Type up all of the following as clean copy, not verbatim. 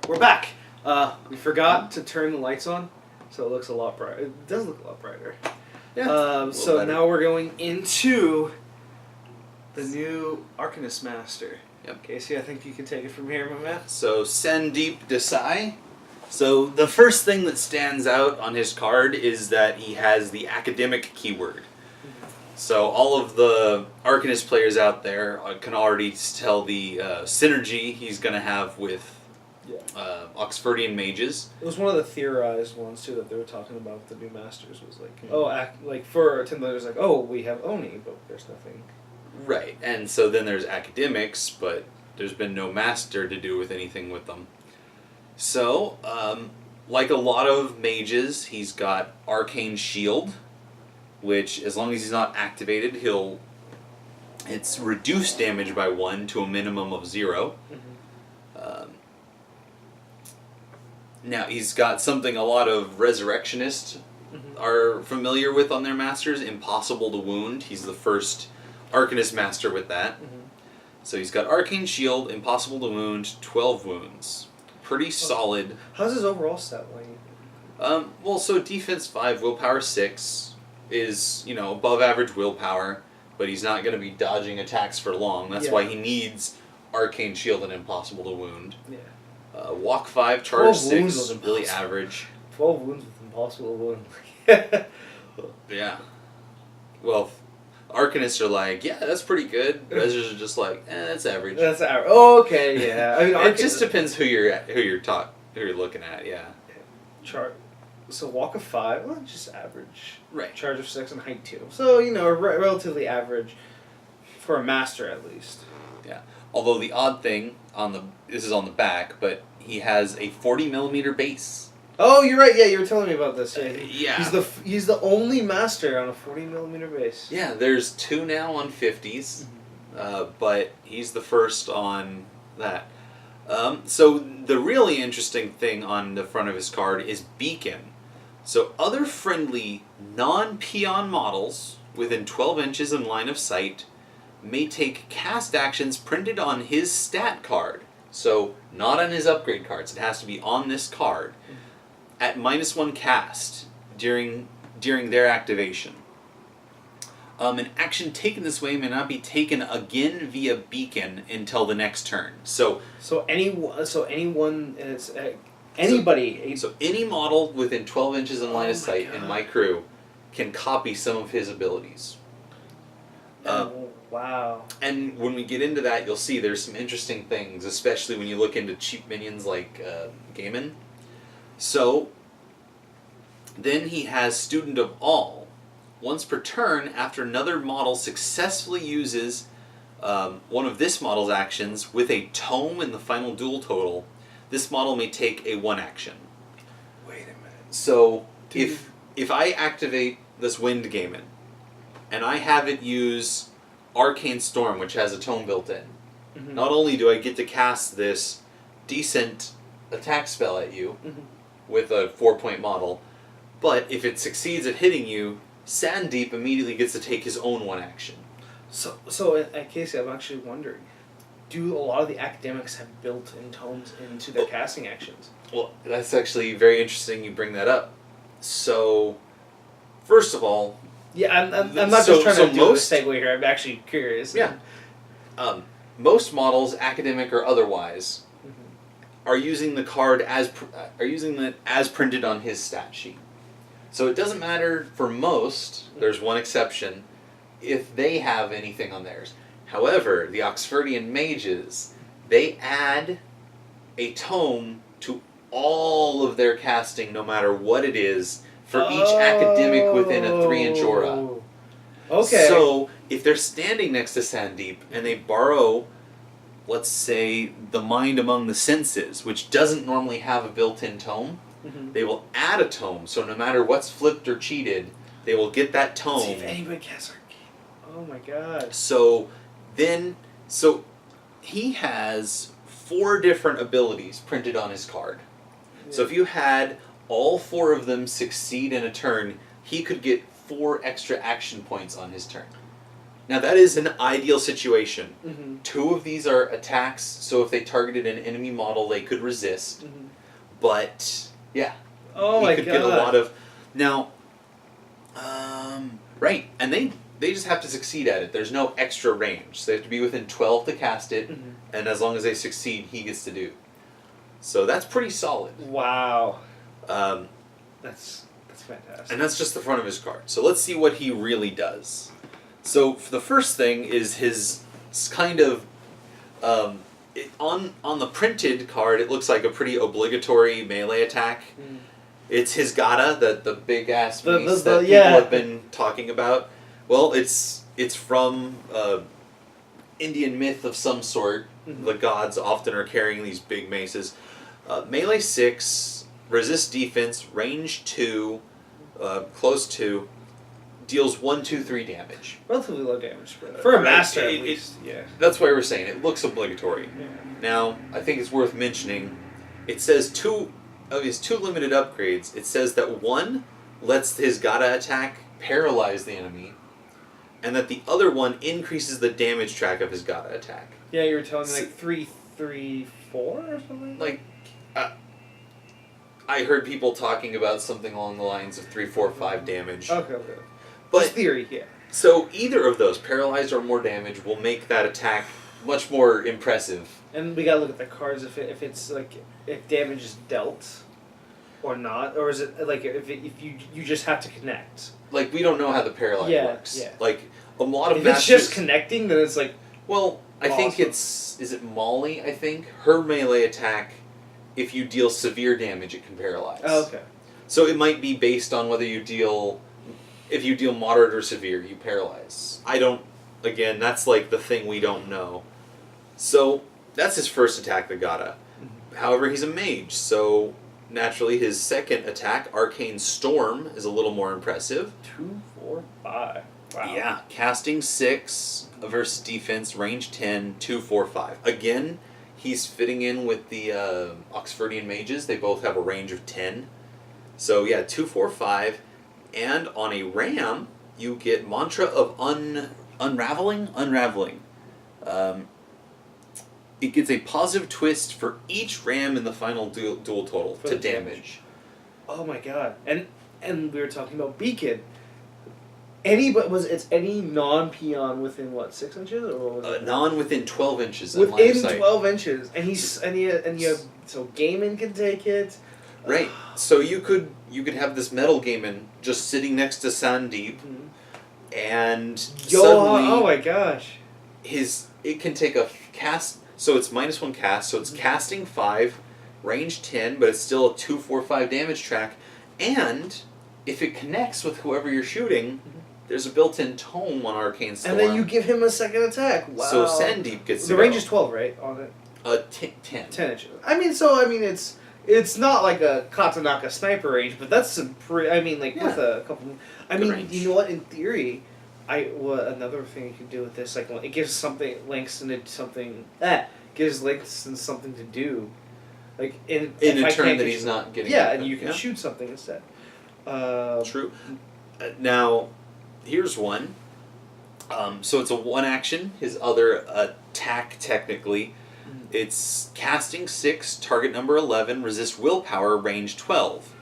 We're back. We forgot to turn the lights on, so it looks a lot brighter. It does look a lot brighter. Yeah. So now we're going into the new Arcanist Master. Yep. Casey, I think you can take it from here, my man. So SANDEEP DESAI. So the first thing that stands out on his card is that he has the academic keyword. So all of the Arcanist players out there can already tell the synergy he's going to have with Oxfordian mages. It was one of the theorized ones too that they were talking about with the new masters. Was like, for Tim Leonard's like, oh, we have Oni, but there's nothing. Right, and so then there's academics, but there's been no master to do with anything with them. So, like a lot of mages, he's got Arcane Shield, which, as long as he's not activated, it's reduced damage by 1 to a minimum of 0. Now, he's got something a lot of Resurrectionists are familiar with on their masters, Impossible to Wound. He's the first Arcanist master with that. So he's got Arcane Shield, Impossible to Wound, 12 wounds. Pretty solid. How's his overall stat line? Well, so defense 5, willpower 6 is, above average willpower, but he's not going to be dodging attacks for long. That's why he needs Arcane Shield and Impossible to Wound. Yeah. Walk 5, charge 6, really average. 12 wounds with Impossible to Wound. Yeah. Well, Arcanists are like, yeah, that's pretty good. Rezzers are just like, that's average. That's average. Oh, okay, yeah. I mean, it just depends who you're looking at. Yeah. So walk of 5, well, just average. Right. Charge of 6 and height 2. So relatively average for a master at least. Yeah. Although the odd thing this is on the back, but he has a 40mm base. Oh, you're right. Yeah, you were telling me about this. Yeah. He's the only master on a 40mm base. Yeah, there's 2 now on 50s, but he's the first on that. So the really interesting thing on the front of his card is Beacon. So other friendly non-peon models within 12 inches in line of sight may take cast actions printed on his stat card. So not on his upgrade cards. It has to be on this card. At -1 cast during their activation. An action taken this way may not be taken again via Beacon until the next turn. So anybody. So any model within 12 inches in line of sight in my crew can copy some of his abilities. Wow. And when we get into that, you'll see there's some interesting things, especially when you look into cheap minions like Gaiman. So, then he has Student of All. Once per turn, after another model successfully uses one of this model's actions with a tome in the final duel total, this model may take a 1 action. Wait a minute. So, if I activate this Wind Gaiman, and I have it use Arcane Storm, which has a tome built in, not only do I get to cast this decent attack spell at you with a 4-point model, but if it succeeds at hitting you, SANDEEP immediately gets to take his own 1 action. So at Casey, I'm actually wondering, do a lot of the academics have built-in tomes into their casting actions? Well, that's actually very interesting you bring that up. So, first of all... Yeah, I'm not just trying to do a segue here, I'm actually curious. Yeah. Most models, academic or otherwise, are using the card as printed on his stat sheet. So it doesn't matter for most, there's one exception, if they have anything on theirs. However, the Oxfordian mages, they add a tome to all of their casting, no matter what it is, for each academic within a 3-inch aura. Okay. So if they're standing next to SANDEEP and they borrow, let's say, the Mind Among the Senses, which doesn't normally have a built-in tome, they will add a tome. So no matter what's flipped or cheated, they will get that tome. See if anybody casts Arcane. Oh my god. So he has 4 different abilities printed on his card. Yeah. So if you had all 4 of them succeed in a turn, he could get 4 extra action points on his turn. Now that is an ideal situation. Mm-hmm. 2 of these are attacks, so if they targeted an enemy model, they could resist. Mm-hmm. But yeah, Oh you my could god! get a lot of now. Right, and they just have to succeed at it. There's no extra range. So they have to be within 12 to cast it, Mm-hmm. and as long as they succeed, he gets to do. So that's pretty solid. Wow. Um, That's fantastic. and that's just the front of his card. So let's see what he really does. So the first thing is his kind of on the printed card. It looks like a pretty obligatory melee attack. Mm. It's his Gata, the big ass The- mace the- that people yeah. have been talking about. Well, it's from Indian myth of some sort. Mhm. The gods often are carrying these big maces. Melee 6, resist defense, range 2, close 2, deals 1, 2, 3 damage. Relatively low damage spread. For a Right, master, at it- least. Yeah. That's why we're saying it looks obligatory. Yeah. Now, I think it's worth mentioning, it says 2 of his 2 limited upgrades, it says that 1 lets his Gata attack paralyze the enemy, and that the other one increases the damage track of his Gata attack. Yeah, you were telling me like 3, 3, 4 or something? Like, I heard people talking about something along the lines of 3, 4, 5 damage. Okay. But Just theory, yeah. so either of those, paralyzed or more damage, will make that attack much more impressive. And we gotta look at the cards if it's like if damage is dealt or not, or is it like if you just have to connect. Like, we don't know how the paralyze works. Yeah. Like, a lot of If masters... it's just connecting, then it's like Well, I think awesome. is it Molly, I think? Her melee attack, if you deal severe damage, it can paralyze. oh, okay. So it might be based on whether you deal... If you deal moderate or severe, you paralyze. I don't... Again, that's like the thing we don't know. So, that's his first attack, the Gata. However, he's a mage, so naturally his second attack, Arcane Storm, is a little more impressive. 2, 4, 5. Wow. Yeah, casting 6 versus defense, range 10, 2, 4, 5. Again, he's fitting in with the Oxfordian mages. They both have a range of 10. So yeah, 2, 4, 5. And on a ram, you get Mantra of Unraveling? Unraveling. It gets a positive twist for each ram in the final duel total For to the damage. Oh my god. And we were talking about Beacon. It's any non-peon within what, 6 inches or what was it? Non within 12 inches of line of Within sight. 12 inches, and you have so Gaiman can take it. Right. So you could have this metal Gaiman just sitting next to SANDEEP, and suddenly Oh my gosh. it can take a cast. So it's -1 cast. So it's casting 5, range 10, but it's still a 2, 4, 5 damage track. And if it connects with whoever you're shooting, there's a built-in tome on Arcane Storm. And then you give him a second attack. Wow. So SANDEEP gets the range is 12, right? On it. 10. 10 inches. It's not like a Katanaka sniper range, but that's some with a couple. I Good mean, range. you know what? In theory, another thing you can do with this, like, it gives Langston something to do, like in In a turn that he's not getting. Yeah, and you can shoot something instead. True. Now, here's one. So it's a 1 action. His other attack, technically, it's casting 6, target number 11, resist willpower, range 12.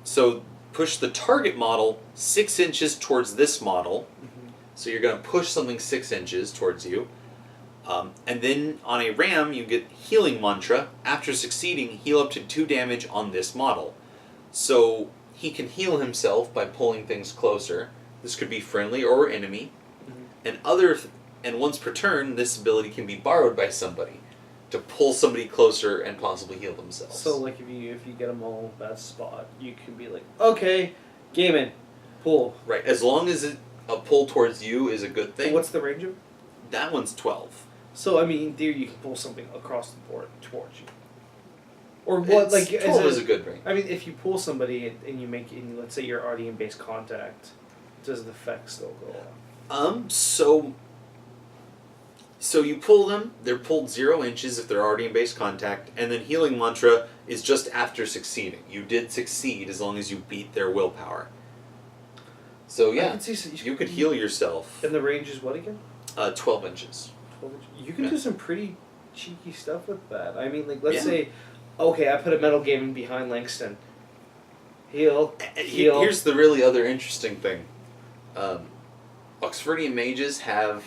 So push the target model 6 inches towards this model. So you're going to push something 6 inches towards you. And then on a ram, you get Healing Mantra. After succeeding, heal up to 2 damage on this model. So he can heal himself by pulling things closer. This could be friendly or enemy. And once per turn, this ability can be borrowed by somebody to pull somebody closer and possibly heal themselves. So, like, if you get them all in that spot, you can be like, okay, Gaiman, pull. Right, as long as a pull towards you is a good thing. What's the range of? That one's 12. So, I mean, in theory, you can pull something across the board towards you. Or what, like... 12 is a good range. I mean, if you pull somebody and let's say you're already in base contact, does the effect still go on? So you pull them, they're pulled 0 inches if they're already in base contact, and then Healing Mantra is just after succeeding. You did succeed as long as you beat their willpower. So I yeah, can see you could heal yourself. And the range is what again? 12 inches. 12 inches. You can do some pretty cheeky stuff with that. I mean, like, let's Yeah. say, okay, I put a metal gaming behind Langston. Heal. Here's the really other interesting thing. Oxfordian mages have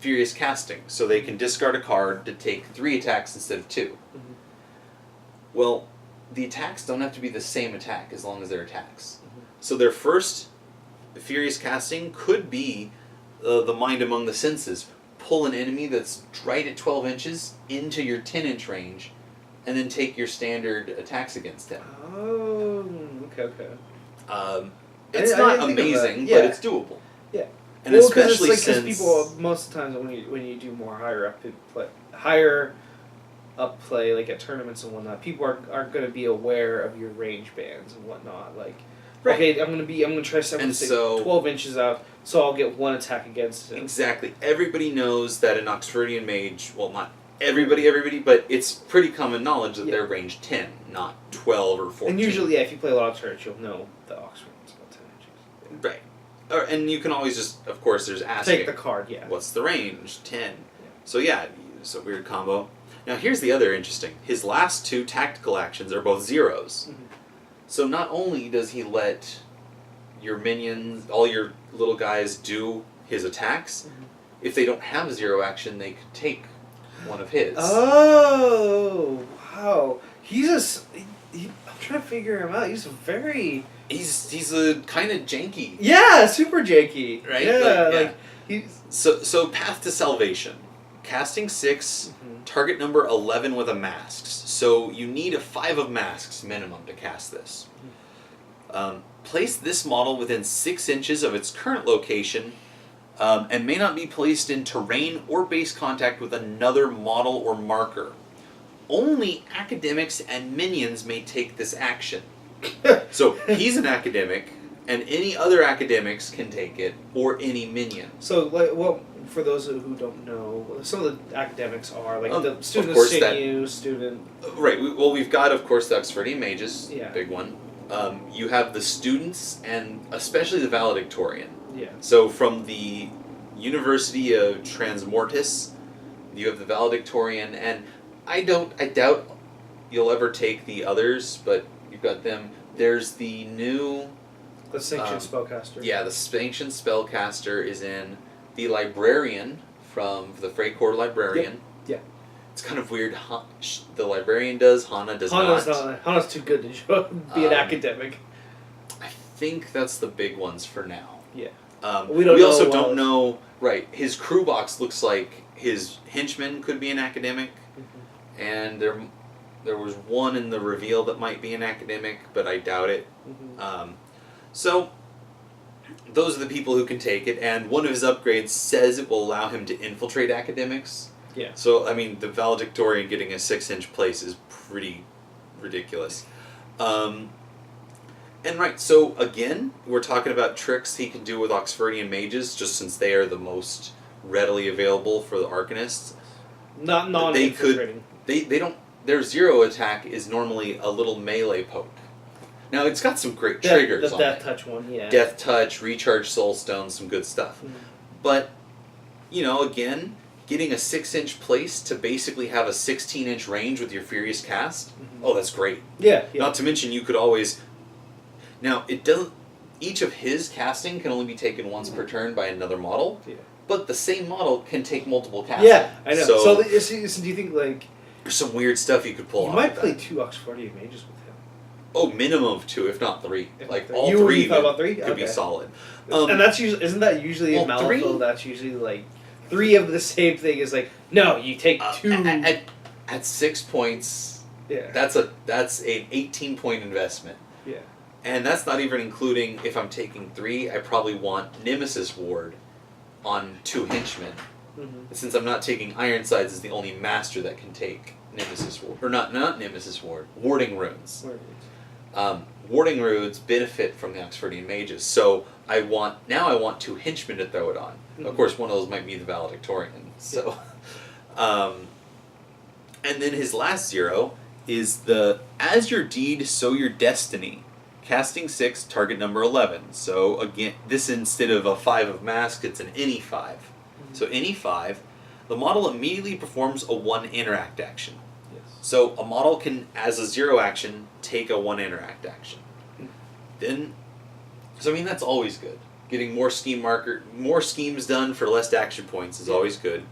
furious casting, so they can discard a card to take 3 attacks instead of 2. Mhm. Well, the attacks don't have to be the same attack as long as they're attacks. Mhm. So their first furious casting could be the Mind Among the Senses. Pull an enemy that's right at 12 inches into your 10-inch range, and then take your standard attacks against him. Oh, okay. It's I not didn't think of that. amazing, Yeah. but it's doable. Yeah. And Well, especially it's like, since people, most of the times when you do more higher up play, like at tournaments and whatnot, people aren't going to be aware of your range bands and whatnot. Like, Right. okay, I'm gonna try something And so- 12 inches out, so I'll get 1 attack against it. Exactly. Everybody knows that an Oxfordian mage, well, not everybody, but it's pretty common knowledge that they're range 10, not 12 or 14. And usually, if you play a lot of turrets, you'll know the Oxford is about 10 inches. Right. And you can always just, of course, there's asking. Take the card, yeah. What's the range? 10. So yeah, it's a weird combo. Now here's the other interesting. His last 2 tactical actions are both zeros. Mhm. So not only does he let your minions, all your little guys, do his attacks, if they don't have a 0 action, they could take one of his. Oh, wow. I'm trying to figure him out. He's very... He's a kind of janky. Yeah, super janky. Right? Yeah, Like, he's... So Path to Salvation. Casting 6, target number 11 with a masks. So you need a 5 of masks minimum to cast this. Place this model within 6 inches of its current location and may not be placed in terrain or base contact with another model or marker. Only academics and minions may take this action. So he's an academic, and any other academics can take it, or any minion. So, like, well, for those who don't know, some of the academics are, like, the student of course of CNU, student... Right, we've got, of course, the Oxfordian Mages, Yeah. big one. You have the students, and especially the valedictorian. Yeah. So from the University of Transmortis, you have the valedictorian, and I doubt you'll ever take the others, but you've got them. There's the new... The Sanctioned Spellcaster. Yeah, the Sanctioned Spellcaster is in. The Librarian from the Freycore Librarian. Yeah. It's kind of weird. The Librarian does, Hana does not. Hana's too good to be an academic. I think that's the big ones for now. Yeah. We also don't know. Right, his crew box looks like his henchman could be an academic, and there was one in the reveal that might be an academic, but I doubt it. So those are the people who can take it, and one of his upgrades says it will allow him to infiltrate academics. Yeah. So, I mean, the valedictorian getting a 6-inch place is pretty ridiculous. And right, so again, we're talking about tricks he can do with Oxfordian mages, just since they are the most readily available for the Arcanists. Not non-infiltrating. They don't. Their 0 attack is normally a little melee poke. Now it's got some great triggers on it. The Death Touch one, yeah. Death Touch, Recharge Soulstone, some good stuff. But, again, getting a 6-inch place to basically have a 16-inch range with your Furious Cast, oh, that's great. Yeah. Not to mention you could always... Now, it doesn't... Each of his casting can only be taken once per turn by another model, but the same model can take multiple casting. Yeah, I know. So do you think, like... There's some weird stuff you could pull off. You might play 2 Oxfordian mages with him. Oh, minimum of 2, if not 3. Like, all you 3 thought about 3? could be solid. And that's usually... Isn't that usually in Malifaux? That's usually, like... 3 of the same thing is like, no, you take 2... At 6 points, that's an 18-point investment. Yeah. And that's not even including, if I'm taking 3, I probably want Nemesis Ward on 2 henchmen. Since I'm not taking Ironsides is the only master that can take Nemesis Ward. Or not Nemesis Ward, Warding Runes. Warding Runes benefit from the Oxfordian Mages, so I want 2 henchmen to throw it on. Of course, one of those might be the valedictorian. So, and then his last 0 is the As Your Deed, So Your Destiny. Casting 6, target number 11. So again, this instead of a 5 of mask, it's an any 5. Mm-hmm. So any 5, the model immediately performs a 1 interact action. Yes. So a model can, as a 0 action, take a 1 interact action. Then, so I mean that's always good. Getting more schemes done for less action points is always good.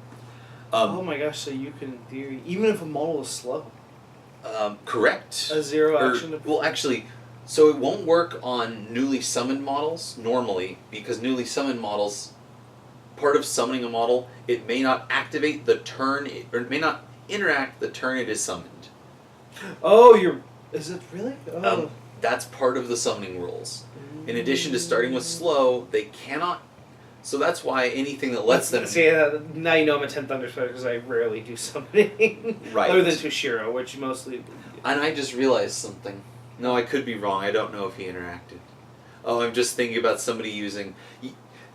Oh my gosh! So you can, in theory, even if a model is slow, correct. a 0 action. Well, actually, so it won't work on newly summoned models normally because newly summoned models, part of summoning a model, it may not activate the turn, or it may not interact the turn it is summoned. Oh, is it really? Oh. That's part of the summoning rules. In addition to starting with slow, they cannot. So that's why anything that lets them. See, now you know I'm a 10th Thunder Spider because I rarely do summoning. Right. Other than Toshiro, which mostly. And I just realized something. No, I could be wrong. I don't know if he interacted. Oh, I'm just thinking about somebody using.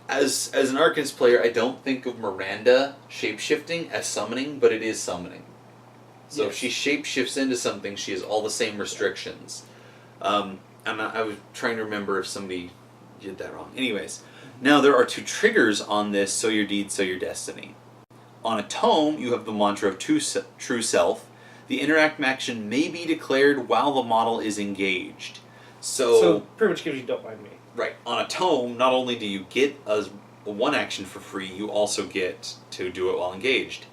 As an Arcanist player, I don't think of Miranda shapeshifting as summoning, but it is summoning. So if she shapeshifts into something, she has all the same restrictions. And I was trying to remember if somebody did that wrong. Anyways, now there are 2 triggers on this So Your Deed, So Your Destiny. On a tome, you have the mantra of True Self. The interact action may be declared while the model is engaged. So pretty much gives you Don't Mind Me. Right. On a tome, not only do you get a 1 action for free, you also get to do it while engaged.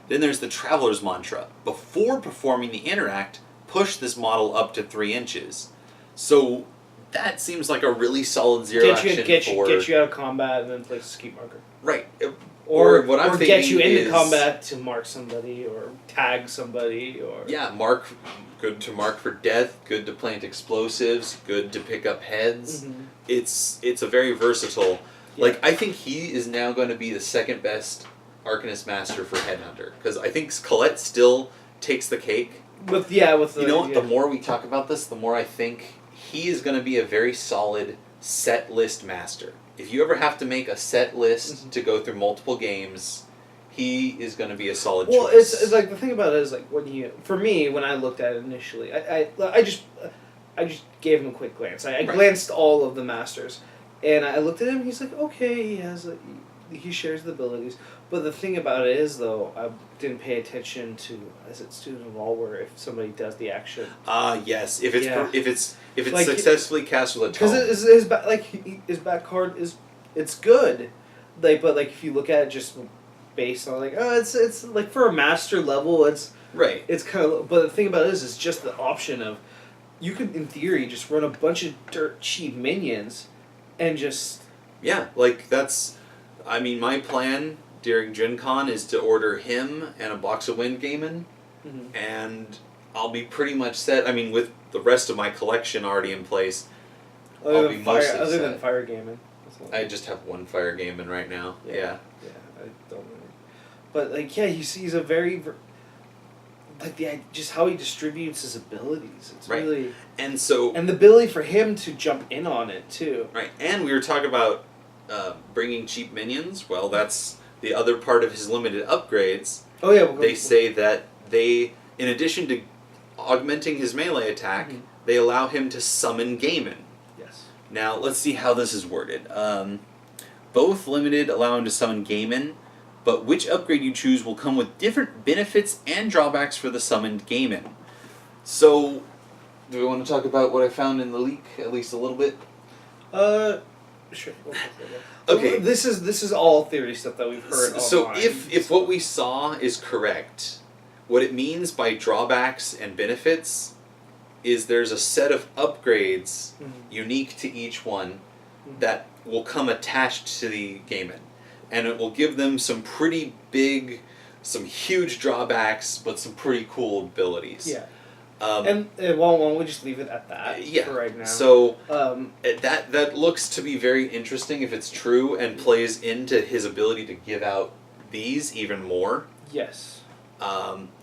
Then there's the Traveler's Mantra. Before performing the interact, push this model up to 3 inches. So that seems like a really solid 0 action get you out of combat and then place a ski marker. Right. Or what I'm thinking get you into is, combat to mark somebody or tag somebody or. Yeah, good to mark for death, good to plant explosives, good to pick up heads. Mm-hmm. It's a very versatile. Yeah. Like I think he is now going to be the second best Arcanist Master for Headhunter because I think Colette still takes the cake. With the, the more we talk about this, the more I think he is going to be a very solid set list master. If you ever have to make a set list to go through multiple games, he is going to be a solid choice. Well, it's like the thing about it is like for me when I looked at it initially, I just gave him a quick glance. I glanced all of the masters, and I looked at him. He's like, okay, he shares the abilities. But the thing about it is, though, I didn't pay attention to, is it Student of All, where if somebody does the action. Yes. If it's like, successfully cast with a tome. Because his back card it's good, but if you look at it just based on it's like for a master level it's right. It's kind of, but the thing about it is it's just the option of you could in theory just run a bunch of dirt cheap minions, and just that's, I mean my plan during Gen Con is to order him and a box of Windgamen, and I'll be pretty much set. I mean, with the rest of my collection already in place, I'll be mostly set. Other than Fire Gammon. I just have 1 Fire Gammon right now. Yeah. I don't know. But, he's a very... just how he distributes his abilities. It's really... And so... And the ability for him to jump in on it, too. Right, and we were talking about bringing cheap minions. Well, that's the other part of his limited upgrades. Oh, yeah. They say that they, in addition to augmenting his melee attack, they allow him to summon Gaiman. Yes. Now, let's see how this is worded. Both limited allow him to summon Gaiman, but which upgrade you choose will come with different benefits and drawbacks for the summoned Gaiman. So, do we want to talk about what I found in the leak, at least a little bit? Sure. Okay. This is all theory stuff that we've heard So online. if what we saw is correct, what it means by drawbacks and benefits is there's a set of upgrades unique to each one that will come attached to the Gaiman. And it will give them some pretty big, some huge drawbacks, but some pretty cool abilities. Yeah. Why don't we just leave it at that for right now? So that looks to be very interesting if it's true and plays into his ability to give out these even more. Yes.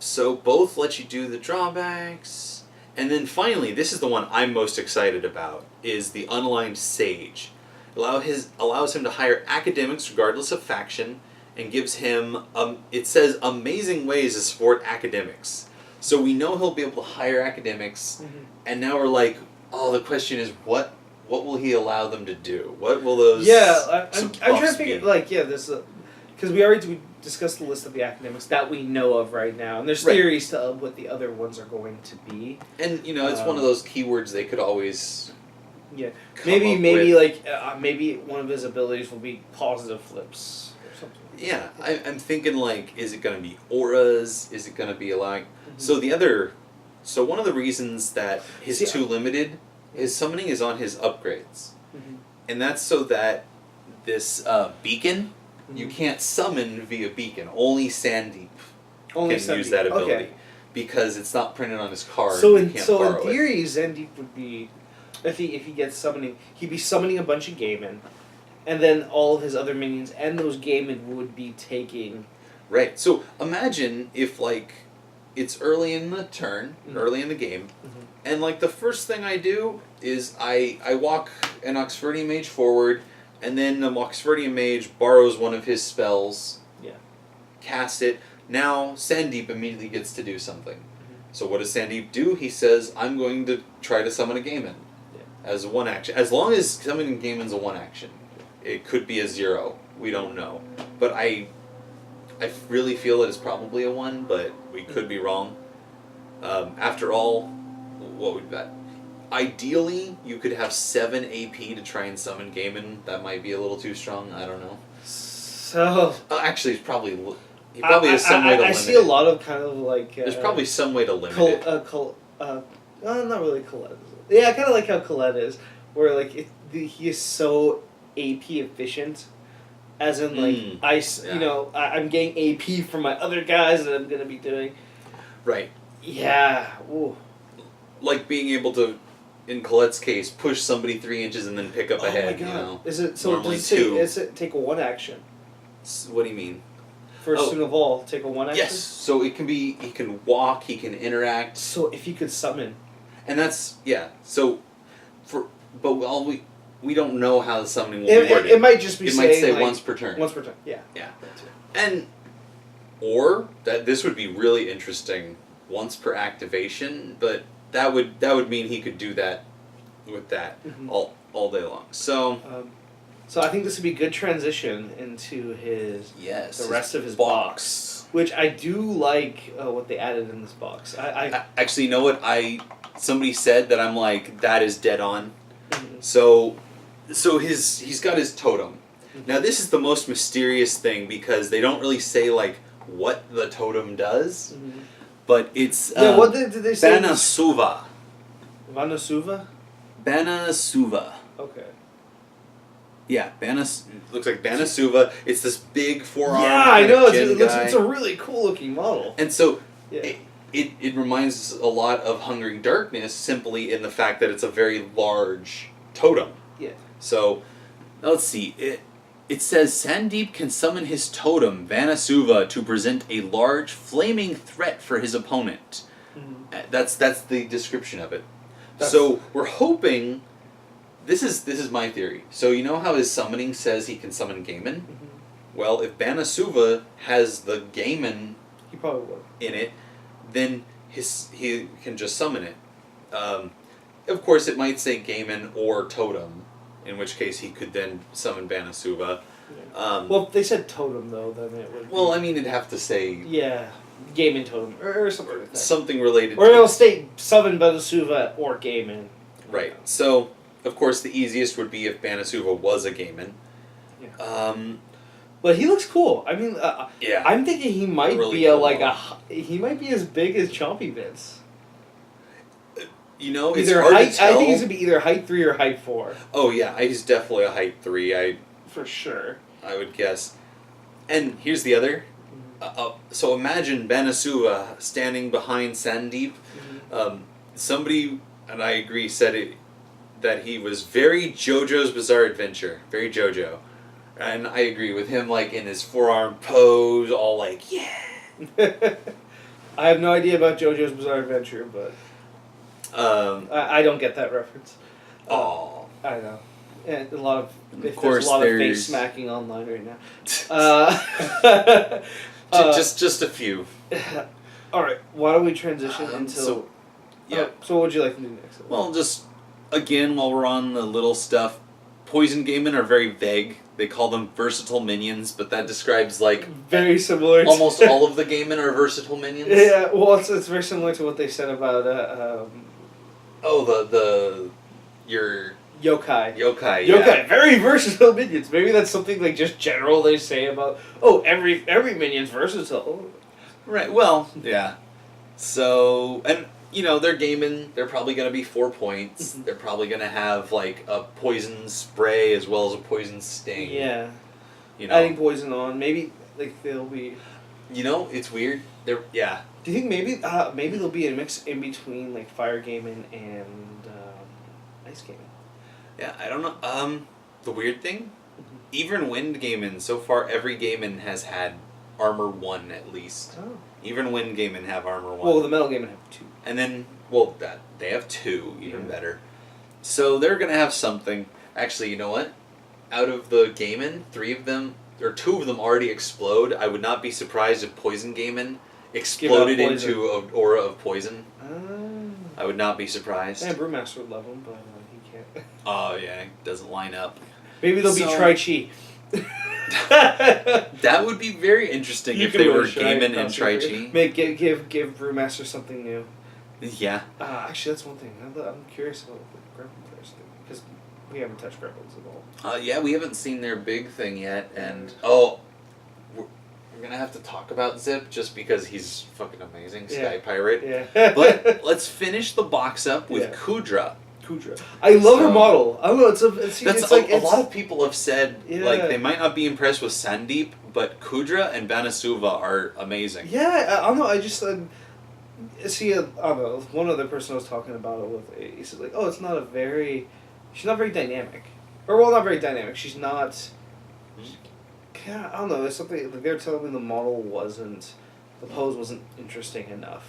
So both let you do the drawbacks. And then finally, this is the one I'm most excited about, is the Unaligned Sage. Allows him to hire academics regardless of faction, and gives him, it says, amazing ways to support academics. So we know he'll be able to hire academics, and now we're like, the question is what will he allow them to do? What will those? I'm trying to figure this because we discussed the list of the academics that we know of right now, and there's theories to what the other ones are going to be. And it's one of those keywords they could always. Yeah, maybe one of his abilities will be positive flips or something. Yeah, I'm thinking is it going to be auras? Is it going to be So one of the reasons that his too limited, his summoning is on his upgrades, and that's so that this beacon, you can't summon via beacon. Only SANDEEP can use that ability because it's not printed on his card. So in theory, SANDEEP would be. If he gets summoning, he'd be summoning a bunch of Gaiman, and then all of his other minions and those Gaiman would be taking. Right. So imagine if it's early in the turn, early in the game, and the first thing I do is I walk an Oxfordian mage forward, and then the Oxfordian mage borrows one of his spells. Yeah. Cast it. Now SANDEEP immediately gets to do something. So what does SANDEEP do? He says, "I'm going to try to summon a Gaiman." As a one action. As long as summoning Gaiman's a one action. It could be a 0. We don't know. But I really feel that it's probably a 1, but we could be wrong. After all, what would that? Ideally, you could have 7 AP to try and summon Gaiman. That might be a little too strong. I don't know. So... actually, it's probably... He probably has some way to limit it. I see a lot of kind of there's probably some way to limit it. Not really Colette. Yeah, I kind of like how Colette is, where he is so AP efficient, as in I'm getting AP from my other guys that I'm gonna be doing. Right. Yeah. Ooh. Like being able to, in Colette's case, push somebody 3 inches and then pick up a head. My God. You know. Is it so? Normally Does 2. it take a 1 action? What do you mean? First thing of all, take a 1 action. Yes. So it can be. He can walk. He can interact. So if he could summon. And that's So, but we don't know how the summoning will be worded. It might just be. It might say once per turn. Once per turn. Yeah. Yeah. And that this would be really interesting once per activation, but that would mean he could do that with that all day long. So. So I think this would be a good transition into the rest of his box, which I do like what they added in this box. I actually, you know what somebody said that I'm that is dead on. So he's got his totem. Now this is the most mysterious thing because they don't really say what the totem does, but it's what did they say? Banasuva. Banasuva. Banasuva. Okay. Yeah, looks like Banasuva. It's this big 4-arm. Yeah, I know. It's a really cool looking model. And so it reminds us a lot of Hungering Darkness simply in the fact that it's a very large totem. Yeah. So let's see. It says SANDEEP can summon his totem Banasuva to present a large flaming threat for his opponent. That's the description of it. So we're hoping. This is my theory. So you know how his summoning says he can summon Gaiman? Well, if Banasuva has the Gaiman he probably would. In it, then he can just summon it. Of course, it might say Gaiman or Totem, in which case he could then summon Banasuva. Yeah. Well, if they said Totem, though, then it would... Well, I mean, it'd have to say... Yeah, Gaiman Totem, or something like that. Something related or it'll state summon Banasuva or Gaiman. Right. So, of course, the easiest would be if Banasuva was a Gaiman. Yeah. But he looks cool. I mean, yeah. I'm thinking he might really be cool he might be as big as Chompy Vince. You know, it's either hard height, to tell. I think he's gonna be either height 3 or height 4. Oh yeah, he's definitely a height 3. For sure. I would guess. And here's the other. So imagine Banasuva standing behind SANDEEP. Somebody, and I agree, said that he was very JoJo's Bizarre Adventure. Very JoJo. And I agree with him, like, in his forearm pose, all like, yeah! I have no idea about JoJo's Bizarre Adventure, but... I don't get that reference. Oh. I know. And a lot of... Of course, there's a lot of face smacking online right now. Just a few. Alright, why don't we transition into... So what would you like to do next? Well, just... again, while we're on the little stuff, Poison Gaimin are very vague. They call them versatile minions, but that describes, like... Very similar to... Almost all of the Gaimin are versatile minions. Yeah, well, it's very similar to what they said about, Your... Yokai. Yokai, yeah. Yokai, very versatile minions. Maybe that's something, like, just general they say about, oh, every minion's versatile. Right, well, yeah. So, and... You know, they're Gaimin, they're probably going to be 4 points. They're probably going to have, like, a poison spray as well as a poison sting. Yeah. You know. Adding poison on. Maybe, like, they'll be... You know, it's weird. Yeah. Do you think maybe there'll be a mix in between, like, Fire Gaimin and Ice Gaimin? Yeah, I don't know. The weird thing, even Wind Gaimin, so far every Gaimin has had Armor 1 at least. Oh. Even Wind Gaimin have Armor 1. Well, the Metal Gaimin have 2. And then, well, they have 2, even better. So they're going to have something. Actually, you know what? Out of the Gaimin, 3 of them, or 2 of them already explode. I would not be surprised if Poison Gaimin exploded into an aura of poison. I would not be surprised. Yeah, Brewmaster would love him, but he can't. Oh, yeah, it doesn't line up. Maybe they'll be Tri-Chi. That would be very interesting if they were Gaimin and Tri-Chi. Give Brewmaster something new. Yeah. Actually, that's one thing. I'm curious about what the Gremlin players do, because we haven't touched Gremlins at all. Yeah, we haven't seen their big thing yet, and we're gonna have to talk about Zip just because he's fucking amazing, Sky Pirate. Yeah. But let's finish the box up with Kudra. I love her model. I don't know. It's like a lot of people have said like they might not be impressed with SANDEEP, but Kudra and Banasuva are amazing. Yeah, I don't know. I just see. I don't know. One other person I was talking about it with, he said like, "Oh, she's not very dynamic, or well, not very dynamic. She's not." Yeah, I don't know. There's something like they're telling me the pose wasn't interesting enough.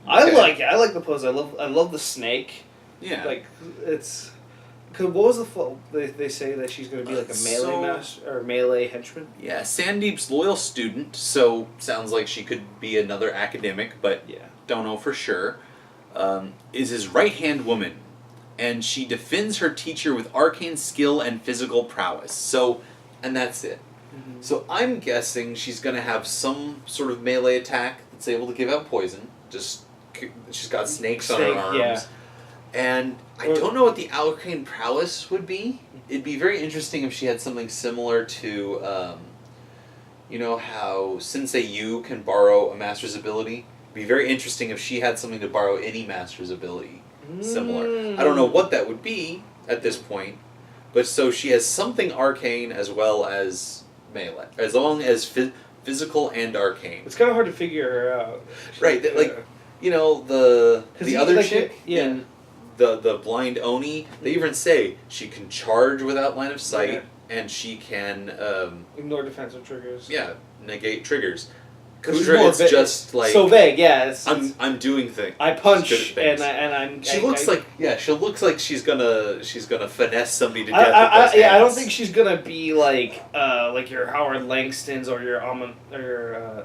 Okay. I like it. I like the pose. I love the snake. Yeah. Like, it's... Cause what was the flow? They say that she's going to be like a melee master, or melee henchman? Yeah, Sandeep's loyal student, so sounds like she could be another academic, but don't know for sure, is his right-hand woman, and she defends her teacher with arcane skill and physical prowess. So, and that's it. Mm-hmm. So I'm guessing she's going to have some sort of melee attack that's able to give out poison. She's got snakes on her arms. Yeah. And I don't know what the arcane prowess would be. It'd be very interesting if she had something similar to, you know how Sensei Yu can borrow a master's ability? It'd be very interesting if she had something to borrow any master's ability similar. I don't know what that would be at this point, but so she has something arcane as well as melee, as long as physical and arcane. It's kind of hard to figure her out. Right, like, you know, the other chick in... The blind Oni, they even say she can charge without line of sight, and she can... ignore defensive triggers. Yeah, negate triggers. Kudra, it's just like... So vague, yeah. I'm doing things. I punch, and I'm... She looks like she's gonna finesse somebody to death with those I don't hands. think she's gonna be like your Howard Langstons or your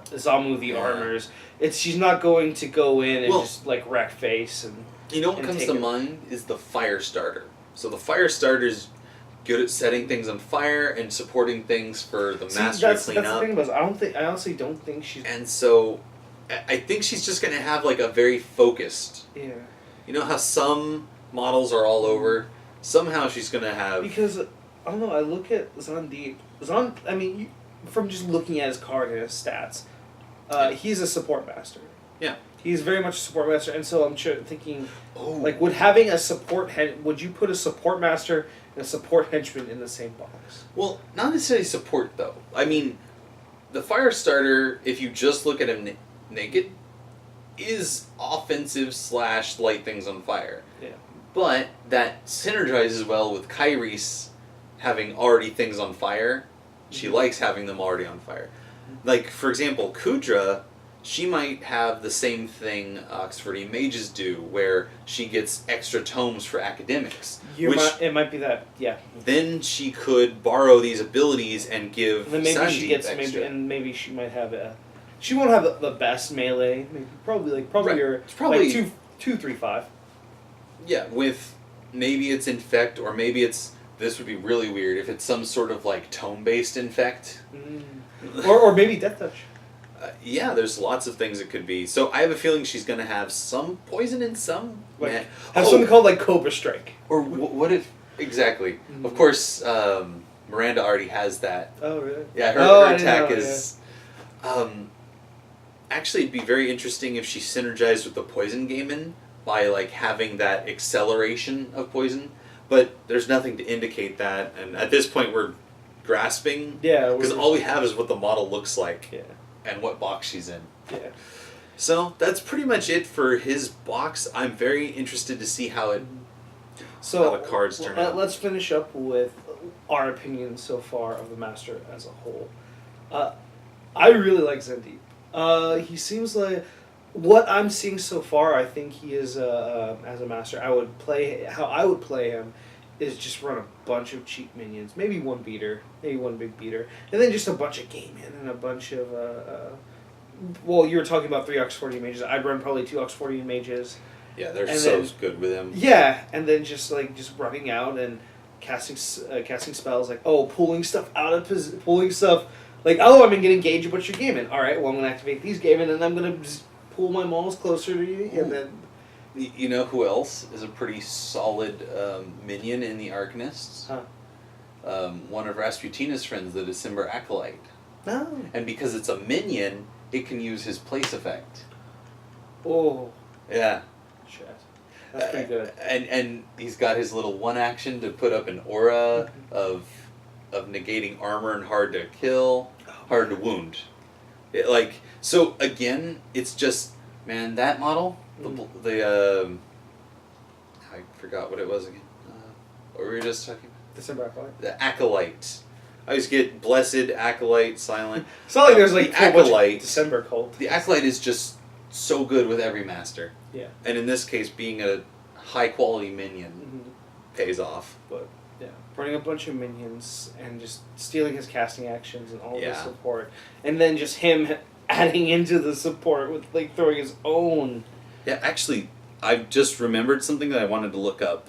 Zamu the Armors. She's not going to go in and just like wreck face and... You know what comes to mind is the fire starter. So the fire starter's good at setting things on fire and supporting things for the master to clean up. That's the thing about it. I honestly don't think she's... And so, I think she's just going to have like a very focused... Yeah. You know how some models are all over? Somehow she's going to have... Because, I don't know, I look at SANDEEP. From just looking at his card and his stats, he's a support master. Yeah. He's very much a support master, and so I'm thinking, like, would you put a support master and a support henchman in the same box? Well, not necessarily support, though. I mean, the fire starter, if you just look at him naked, is offensive / light things on fire. Yeah. But that synergizes well with Kairis having already things on fire. She likes having them already on fire. Like, for example, Kudra... She might have the same thing Oxfordian mages do, where she gets extra tomes for academics. It might be that, yeah. Then she could borrow these abilities and give maybe she gets extra. maybe she might have she won't have the best melee. Maybe probably right. your probably like 2, 3, 5. Yeah, with maybe it's infect, or maybe it's, this would be really weird if it's some sort of like tome-based infect. Or maybe Death Touch. Yeah, there's lots of things it could be. So I have a feeling she's going to have some poison in some. Like, have something called like Cobra Strike. Or what if, exactly. Of course, Miranda already has that. Oh, really? Yeah, her attack is... actually, it'd be very interesting if she synergized with the Poison Gamin by like having that acceleration of poison. But there's nothing to indicate that. And at this point, we're grasping. Yeah. Because all we have is what the model looks like. Yeah. And what box she's in. Yeah. So that's pretty much it for his box. I'm very interested to see how the cards turn out. Let's finish up with our opinions so far of the Master as a whole. I really like SANDEEP. He seems like, what I'm seeing so far, I think he is as a Master. How I would play him is just run a bunch of cheap minions, maybe one beater, maybe one big beater, and then just a bunch of game in and a bunch of well, you were talking about 3 Ox 40 mages. I'd run probably 2 Ox 40 mages. Yeah, they're so good with him. Yeah, and then just running out and casting spells, like pulling stuff out of pulling stuff, like I'm gonna engage a bunch of game in. All right, well I'm gonna activate these game in, and I'm gonna just pull my models closer to you, and then. You know who else is a pretty solid minion in the Arcanists? Huh. One of Rasputina's friends, the December Acolyte. Oh. And because it's a minion, it can use his place effect. Oh. Yeah. Shit. That's pretty good. And he's got his little one action to put up an aura of negating armor and hard to kill, hard to wound. So again, it's just, man, that model... I forgot what it was again. What were we just talking about? December Acolyte. The Acolyte. I always get Blessed, Acolyte, Silent. It's not like there's like the Acolyte. December cult. The Acolyte is just so good with every master. Yeah. And in this case, being a high quality minion pays off. But yeah, running a bunch of minions and just stealing his casting actions and all the support, and then just him adding into the support with throwing his own. Yeah, actually, I've just remembered something that I wanted to look up.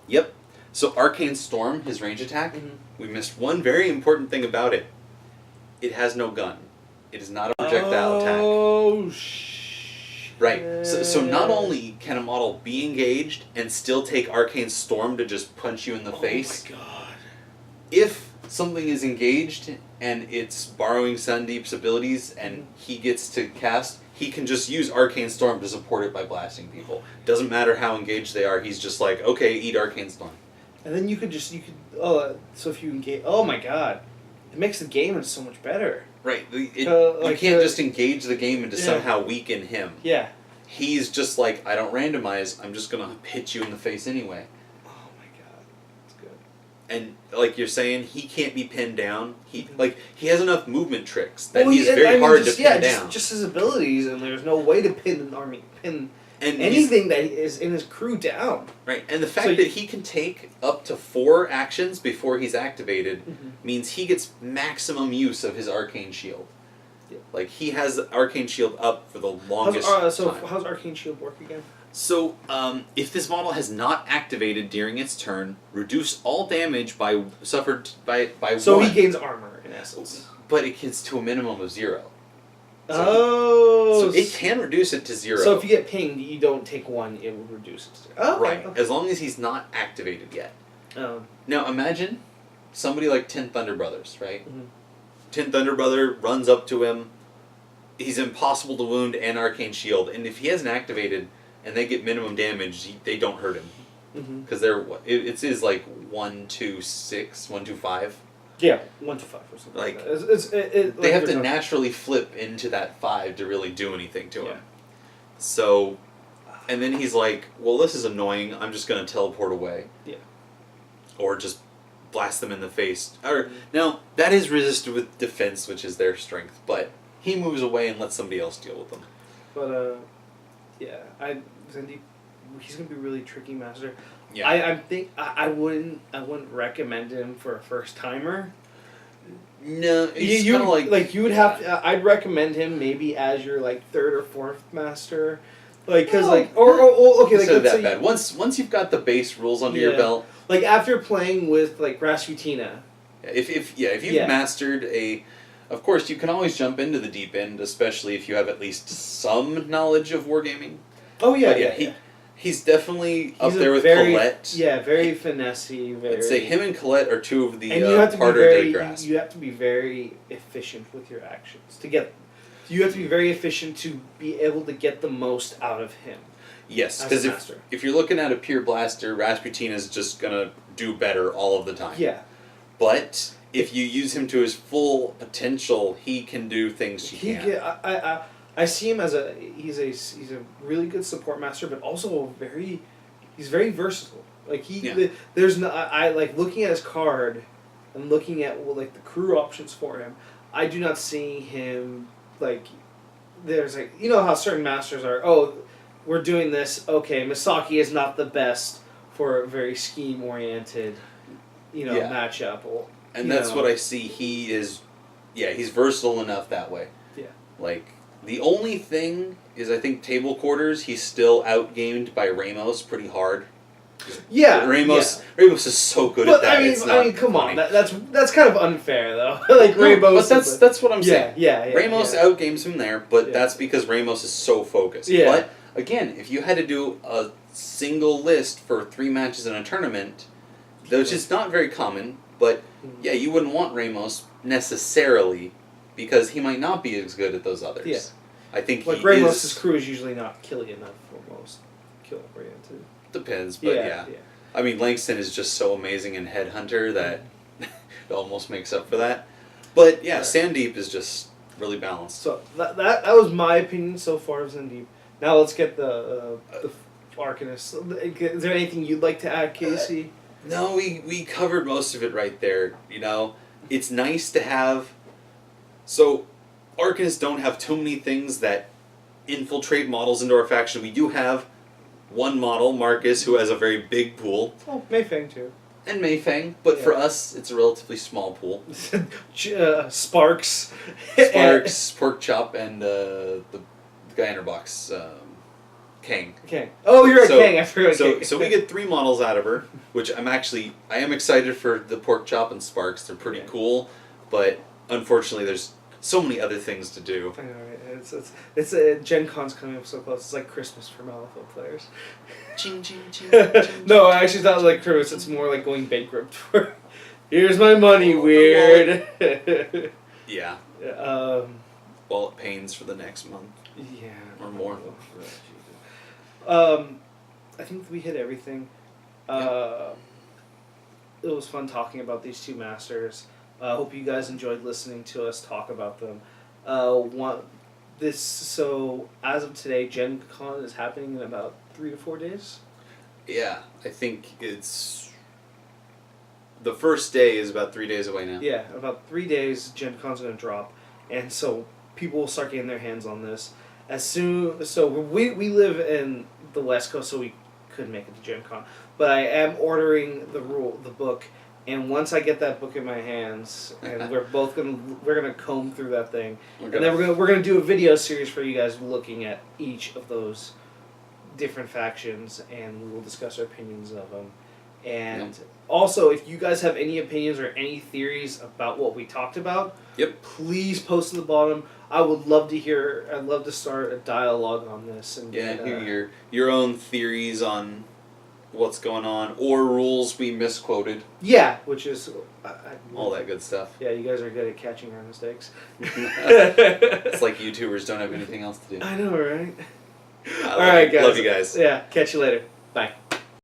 Yep. So Arcane Storm, his range attack, we missed one very important thing about it. It has no gun. It is not a projectile attack. Oh, shit. Right. So not only can a model be engaged and still take Arcane Storm to just punch you in the face. Oh my god. If something is engaged and it's borrowing SANDEEP's abilities and he gets to cast... He can just use Arcane Storm to support it by blasting people. Doesn't matter how engaged they are. He's just like, okay, eat Arcane Storm. And then so if you engage, oh my god, it makes the game so much better. Right. You can't just engage the game and to somehow weaken him. Yeah. He's just like, I don't randomize. I'm just gonna hit you in the face anyway. Oh my god, that's good. And like you're saying, he can't be pinned down. He has enough movement tricks that he's very hard to pin down. Just his abilities, and there's no way to pin an army, anything that is in his crew down. Right, and the fact that he can take up to 4 actions before he's activated means he gets maximum use of his Arcane Shield. Yeah. Like, he has the Arcane Shield up for the longest time. So how's Arcane Shield work again? So, if this model has not activated during its turn, reduce all damage suffered by 1. So he gains armor, in essence. But it gets to a minimum of 0. So it can reduce it to 0. So if you get pinged, you don't take 1, it will reduce it to 0. Oh, right, okay. as long as he's not activated yet. Oh. Now imagine somebody like 10 Thunder Brothers, right? 10 Thunder Brother runs up to him. He's impossible to wound and Arcane Shield. And if he hasn't activated and they get minimum damage, they don't hurt him. Because it is like 1, 2, 6, 1, 2, 5. Yeah, 1 to 5 or something. Like they have to naturally flip into that 5 to really do anything to him. Yeah. So, and then he's like, well, this is annoying. I'm just going to teleport away. Yeah. Or just blast them in the face. Now, that is resisted with defense, which is their strength, but he moves away and lets somebody else deal with them. But, yeah, SANDEEP, he's going to be a really tricky master. Yeah. I wouldn't recommend him for a first timer. No, he's kind of like you would have to, I'd recommend him maybe as your 3rd or 4th master, Like, because, No. like, or okay, like, It's not let's that say bad. Once you've got the base rules under your Yeah. belt, like, after playing with, like, Rasputina. if you've Yeah. mastered of course you can always jump into the deep end, especially if you have at least some knowledge of wargaming. Oh, yeah, But yeah. he's definitely up He's there a with very, Colette. Yeah, very finessey. Very. I'd say him and Colette are two of the And you have to be harder very. to grasp. You have to be very efficient with your actions to get. You have to be very efficient to be able to get the most out of him. Yes, as a because master. if you're looking at a pure blaster, Rasputina's just gonna do better all of the time. Yeah. But if you use him to his full potential, he can do things you can't. I see him as he's a really good support master, but also he's very versatile. Like there's no I like looking at his card, and looking at like the crew options for him. I do not see him like there's like you know how certain masters are. Oh, we're doing this. Okay, Misaki is not the best for a very scheme oriented, matchup. And that's what I see. He is, he's versatile enough that way. Yeah. Like, the only thing is, I think, table quarters, he's still outgamed by Ramos pretty hard. Yeah. Ramos is so good but at that. I mean, come on. That's kind of unfair, though. Like, Ramos. But that's what I'm saying. Yeah. Ramos outgames him there, but that's because Ramos is so focused. Yeah. But, again, if you had to do a single list for 3 matches in a tournament, which is not very common, but yeah, you wouldn't want Ramos necessarily because he might not be as good at those others. Yeah. I think like Ramos' crew is usually not killy enough for most kill oriented. Depends, but yeah. I mean, Langston is just so amazing in Headhunter that it almost makes up for that. But yeah, SANDEEP is just really balanced. So that was my opinion so far of SANDEEP. Now let's get the Arcanist. Is there anything you'd like to add, Casey? No, we covered most of it right there. It's nice to have. So, Arcanists don't have too many things that infiltrate models into our faction. We do have one model, Marcus, who has a very big pool. Oh, Mayfang too. And Mayfang, but for us, it's a relatively small pool. Sparks, Pork Chop, and the guy in her box. Kang. Oh, you're a Kang. I forgot. So we get 3 models out of her, which I am excited for the Pork Chop and Sparks. They're pretty cool, but unfortunately, there's so many other things to do. I know, right? It's Gen Con's coming up so close. It's like Christmas for Malifaux players. Ching, ching, ching, No, I actually thought like Christmas. It's more like going bankrupt. Here's my money, weird. Yeah. Wallet pains for the next month. Yeah. Or more. I think we hit everything. It was fun talking about these 2 masters. I hope you guys enjoyed listening to us talk about them. So as of today, Gen Con is happening in about 3 to 4 days. Yeah, I think it's the first day is about 3 days away now. Yeah, about 3 days, Gen Con's going to drop, and so people will start getting their hands on this so we live in the West Coast, so we couldn't make it to Gen Con, but I am ordering the book. And once I get that book in my hands, and we're gonna comb through that thing, and then we're gonna do a video series for you guys looking at each of those different factions, and we will discuss our opinions of them. And also, if you guys have any opinions or any theories about what we talked about, please post at the bottom. I would love to hear. I'd love to start a dialogue on this and hear your own theories on what's going on, or rules we misquoted. Yeah, which is... all that good stuff. Yeah, you guys are good at catching our mistakes. It's like YouTubers don't have anything else to do. I know, right? All right, guys. Love you guys. Yeah, catch you later. Bye.